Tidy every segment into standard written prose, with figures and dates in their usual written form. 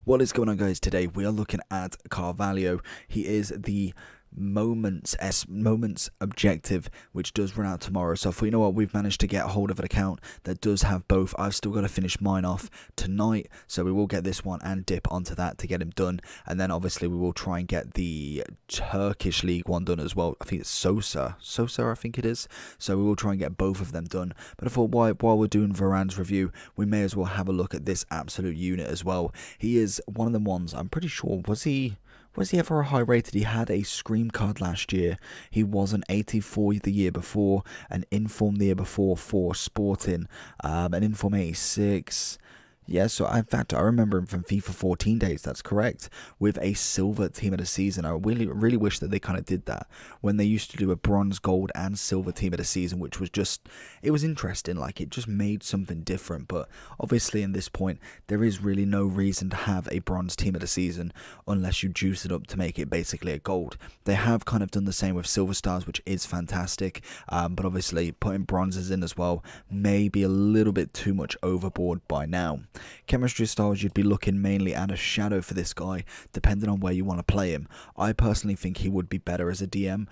What is going on, guys? Today we are looking at Carvalho. He is the moments objective, which does run out tomorrow. So for, you know what, we've managed to get hold of an account that does have both. I've still got to finish mine off tonight, so we will get this one and dip onto that to get him done, and then obviously we will try and get the Turkish League one done as well. I think it's Sosa I think it is. So we will try and get both of them done. But I thought while we're doing Varane's review, we may as well have a look at this absolute unit as well. He is one of the ones, I'm pretty sure, was he ever a high rated? He had a Scream card last year. He was an 84 the year before, an Inform the year before for Sporting, an Inform 86. Yeah, so in fact, I remember him from FIFA 14 days, that's correct, with a silver team of the season. I really wish that they kind of did that when they used to do a bronze, gold, and silver team of the season, which was just, it was interesting, like it just made something different. But obviously in this point, there is really no reason to have a bronze team of the season unless you juice it up to make it basically a gold. They have kind of done the same with silver stars, which is fantastic, but obviously putting bronzes in as well may be a little bit too much overboard by now. Chemistry styles, you'd be looking mainly at a shadow for this guy, depending on where you want to play him. I personally think he would be better as a DM.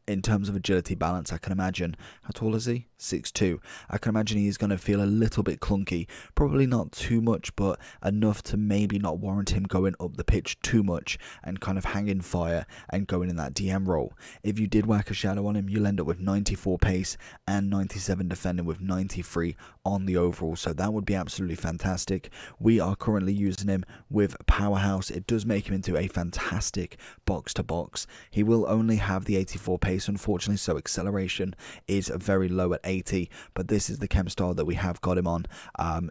In terms of agility balance, I can imagine, how tall is he? 6'2". I can imagine he's going to feel a little bit clunky, probably not too much, but enough to maybe not warrant him going up the pitch too much and kind of hanging fire and going in that DM role. If you did whack a shadow on him, you'll end up with 94 pace and 97 defending with 93 on the overall, so that would be absolutely fantastic. We are currently using him with Powerhouse. It does make him into a fantastic box to box. He will only have the 84 pace, unfortunately, so acceleration is very low at 80, but this is the chem style that we have got him on.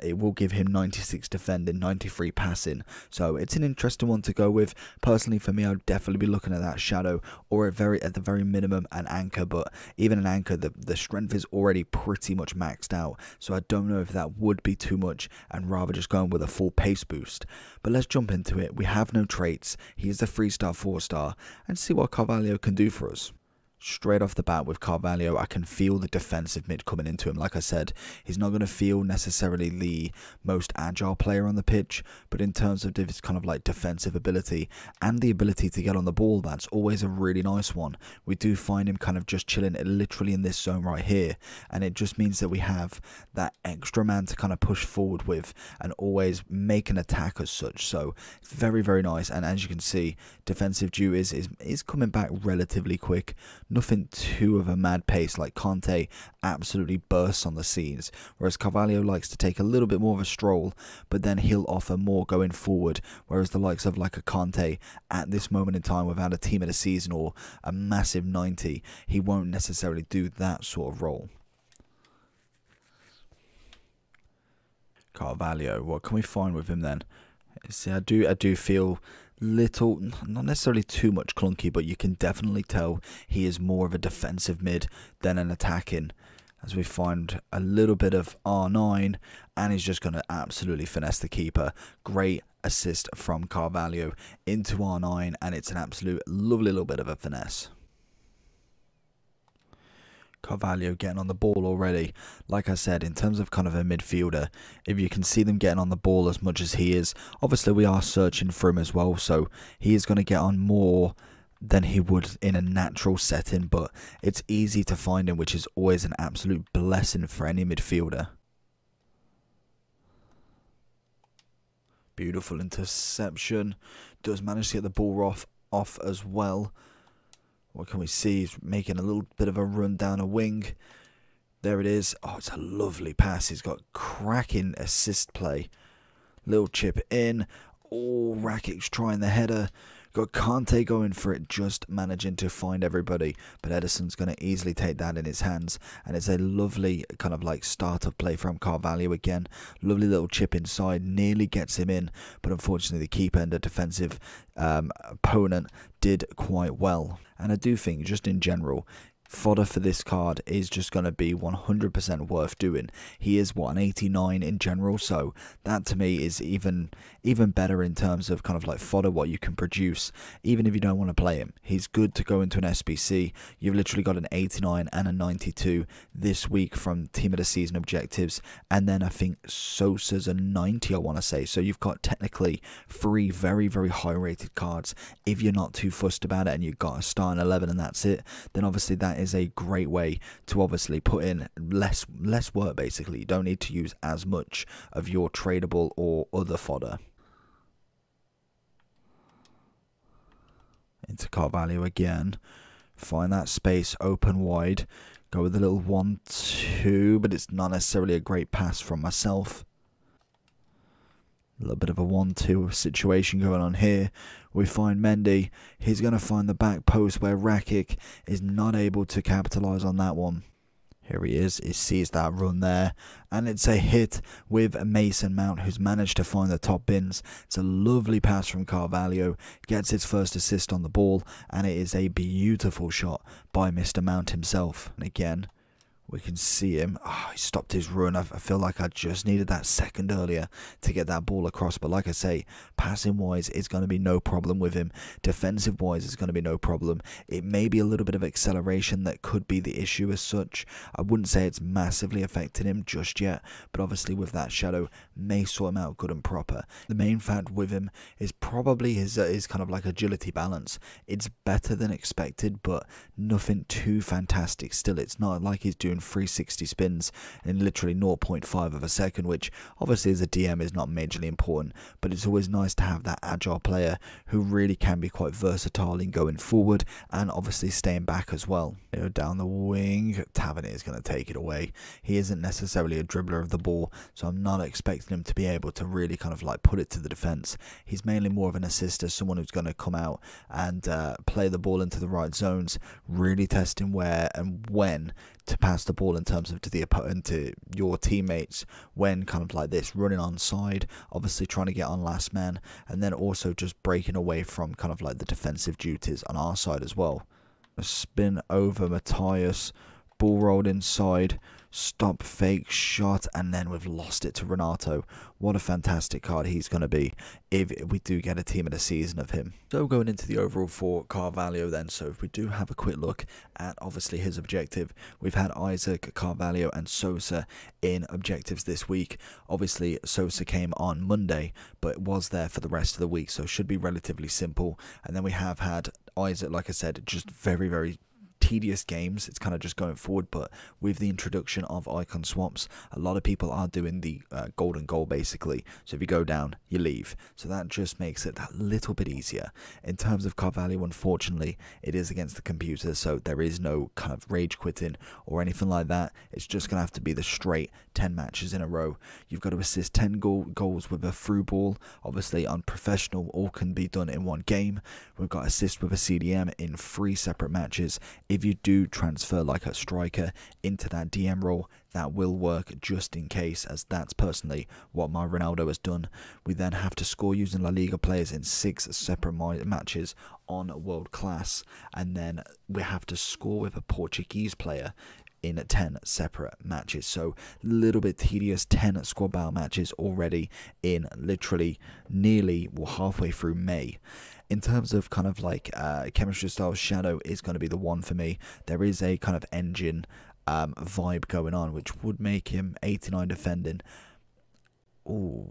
It will give him 96 defending, 93 passing, so it's an interesting one to go with. Personally, for me, I'd definitely be looking at that shadow, or at the very minimum an anchor, but even an anchor, the strength is already pretty much maxed out, so I don't know if that would be too much, and rather just going with a full pace boost. But let's jump into it. We have no traits. He is a 3-star, 4-star, and see what Carvalho can do for us. Straight off the bat with Carvalho, I can feel the defensive mid coming into him. Like I said, he's not going to feel necessarily the most agile player on the pitch, but in terms of his kind of like defensive ability and the ability to get on the ball, that's always a really nice one. We do find him kind of just chilling literally in this zone right here, and it just means that we have that extra man to kind of push forward with and always make an attack as such. So it's very, very nice. And as you can see, defensive due is coming back relatively quick. Nothing too of a mad pace. Like Conte absolutely bursts on the scenes, whereas Carvalho likes to take a little bit more of a stroll, but then he'll offer more going forward, whereas the likes of like a Conte at this moment in time, without a team of the season or a massive 90, he won't necessarily do that sort of role. Carvalho, what can we find with him then? See, I do feel little, not necessarily too much clunky, but you can definitely tell he is more of a defensive mid than an attacking, as we find a little bit of R9, and he's just going to absolutely finesse the keeper. Great assist from Carvalho into R9, and it's an absolute lovely little bit of a finesse. Carvalho getting on the ball already. Like I said, in terms of kind of a midfielder, if you can see them getting on the ball as much as he is, obviously we are searching for him as well, so he is going to get on more than he would in a natural setting, but it's easy to find him, which is always an absolute blessing for any midfielder. Beautiful interception. Does manage to get the ball off as well. What can we see? He's making a little bit of a run down a wing. There it is. Oh, it's a lovely pass. He's got cracking assist play. Little chip in. Oh, Rakic's trying the header. Got Kante going for it, just managing to find everybody. But Edison's going to easily take that in his hands. And it's a lovely kind of like start of play from Carvalho again. Lovely little chip inside. Nearly gets him in. But unfortunately, the keeper and the defensive opponent did quite well. And I do think, just in general, fodder for this card is just going to be 100% worth doing. He is, what, an 89 in general, so that to me is even better in terms of kind of like fodder, what you can produce, even if you don't want to play him. He's good to go into an SBC. You've literally got an 89 and a 92 this week from Team of the Season objectives, and then I think Sosa's a 90, I want to say. So you've got technically 3 very, very high rated cards. If you're not too fussed about it and you've got a starting 11 and that's it, then obviously that is a great way to obviously put in less work. Basically, you don't need to use as much of your tradable or other fodder. Into Carvalho again, find that space open wide, go with a little 1-2, but it's not necessarily a great pass from myself. A little bit of a 1-2 situation going on here. We find Mendy. He's going to find the back post where Rakic is not able to capitalise on that one. Here he is. He sees that run there. And it's a hit with Mason Mount, who's managed to find the top bins. It's a lovely pass from Carvalho. Gets his first assist on the ball. And it is a beautiful shot by Mr. Mount himself. And again, we can see him. Oh, he stopped his run. I feel like I just needed that second earlier to get that ball across. But like I say, passing-wise, it's going to be no problem with him. Defensive-wise, it's going to be no problem. It may be a little bit of acceleration that could be the issue as such. I wouldn't say it's massively affecting him just yet. But obviously with that shadow, may sort him out good and proper. The main fact with him is probably his kind of like agility balance. It's better than expected, but nothing too fantastic still. It's not like he's doing 360 spins in literally 0.5 of a second, which obviously as a DM is not majorly important, but it's always nice to have that agile player who really can be quite versatile in going forward and obviously staying back as well. You know, down the wing, Tavernier is going to take it away. He isn't necessarily a dribbler of the ball, so I'm not expecting him to be able to really kind of like put it to the defense. He's mainly more of an assister, someone who's going to come out and play the ball into the right zones, really testing where and when to pass the ball in terms of to the opponent, to your teammates, when kind of like this, running on side, obviously trying to get on last man, and then also just breaking away from kind of like the defensive duties on our side as well. A spin over Matthias, ball rolled inside, stop, fake shot, and then we've lost it to Renato. What a fantastic card he's going to be if we do get a team of the season of him. So going into the overall for Carvalho then, so if we do have a quick look at obviously his objective, we've had Isaac, Carvalho and Sosa in objectives this week. Obviously Sosa came on Monday, but was there for the rest of the week, so should be relatively simple. And then we have had Isaac, like I said, just very, very tedious games. It's kind of just going forward, but with the introduction of icon swaps, a lot of people are doing the golden goal basically. So if you go down, you leave, so that just makes it that little bit easier. In terms of Carvalho, unfortunately it is against the computer, so there is no kind of rage quitting or anything like that. It's just gonna have to be the straight 10 matches in a row. You've got to assist 10 goals with a through ball. Obviously on professional, all can be done in one game. We've got assist with a CDM in 3 separate matches. If you do transfer like a striker into that DM role, that will work just in case, as that's personally what my Ronaldo has done. We then have to score using La Liga players in 6 separate matches on world class, and then we have to score with a Portuguese player in 10 separate matches. So a little bit tedious, 10 squad battle matches already in literally nearly halfway through May. In terms of kind of like chemistry style, Shadow is going to be the one for me. There is a kind of engine vibe going on, which would make him 89 defending. Oh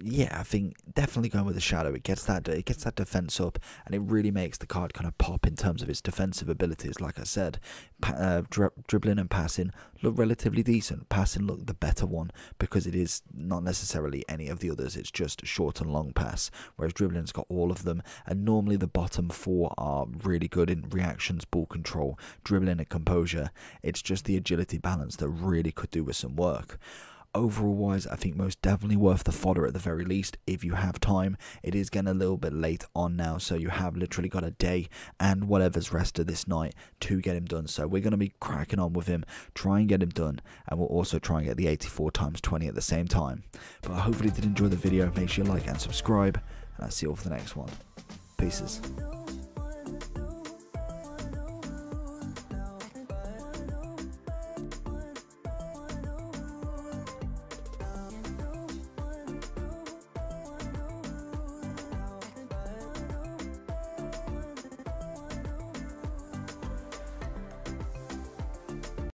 yeah, I think definitely going with the Shadow. It gets that defense up, and it really makes the card kind of pop in terms of its defensive abilities. Like I said, dribbling and passing look relatively decent. Passing look the better one because it is not necessarily any of the others. It's just short and long pass, whereas dribbling's got all of them. And normally the bottom 4 are really good in reactions, ball control, dribbling and composure. It's just the agility balance that really could do with some work. Overall wise, I think most definitely worth the fodder at the very least if you have time. It is getting a little bit late on now, so you have literally got a day and whatever's rest of this night to get him done. So we're going to be cracking on with him, try and get him done, and we'll also try and get the 84 times 20 at the same time. But hopefully you did enjoy the video. Make sure you like and subscribe, and I'll see you all for the next one. Peace.